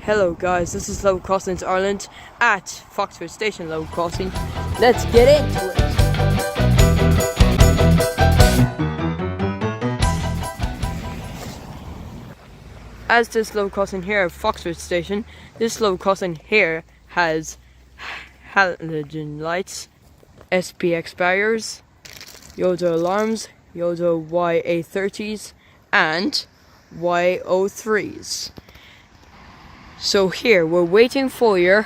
Hello guys, this is Level Crossings Ireland at Foxford Station Level Crossing. Let's get into it! As this level crossing here at Foxford Station, this level crossing here has halogen lights, SPX barriers, Yoda alarms, Yoda YA30s and YO3s. So here we're waiting for your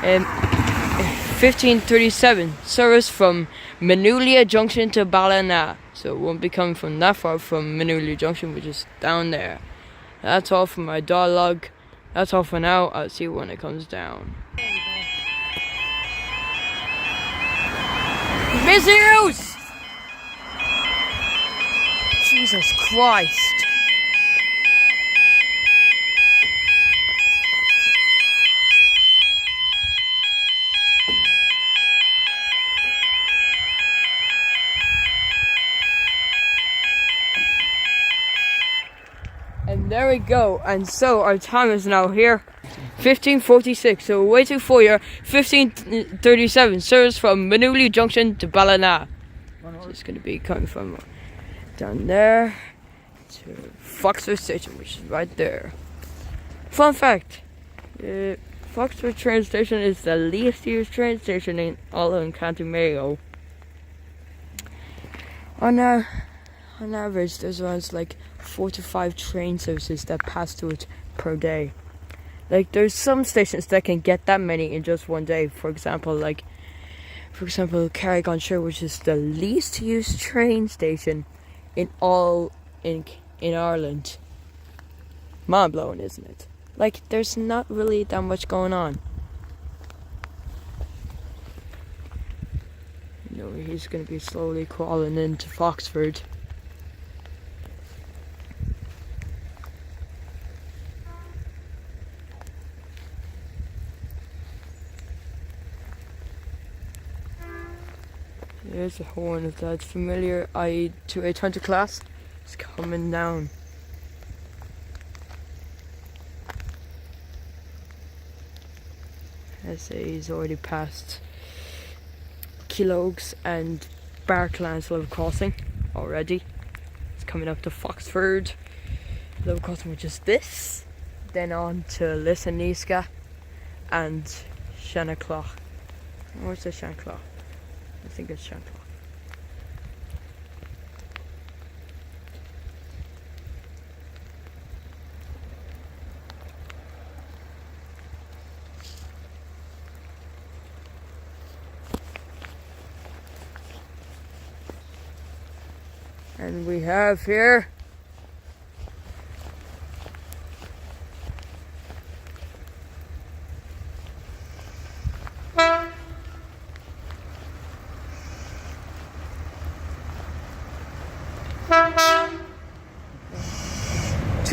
1537 service from Manulla Junction to Ballina. So it won't be coming from that far from Manulla Junction, which is down there. That's all for my dialogue. That's all for now. I'll see you when it comes down. MISUSE! Jesus Christ. And there we go, and so our time is now here, 15:46, so we're waiting for your 1537 service from Manulla Junction to Ballina. It's going to be coming from down there to Foxford Station, which is right there. Fun fact, Foxford train station is the least used train station in all of County Mayo. On average, there's around like 4 to 5 train services that pass through it per day. Like there's some stations that can get that many in just one day. For example, Carrick-on-Shire, which is the least used train station in Ireland. Mind blowing, isn't it? Like there's not really that much going on. You know, he's gonna be slowly crawling into Foxford. There's a horn if that's familiar. To 800 class. It's coming down. I say he's already passed Keelogs and Barklands level crossing already. It's coming up to Foxford level crossing, which is this. Then on to Lissaniska and Shanaclaw. Where's the Shanaclaw? I think it's Shanaclaw. And we have here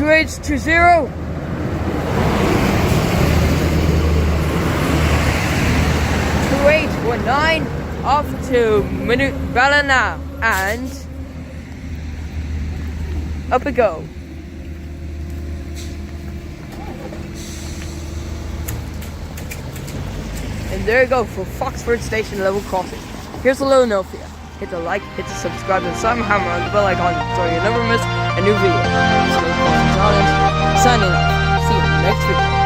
H20 2819 off to Ballina and up we go. And there you go for Foxford Station level crossing. Here's a little note for you. Hit the like, hit the subscribe, and somehow on the bell icon so you never miss a new video. Signing off. See you in the next video.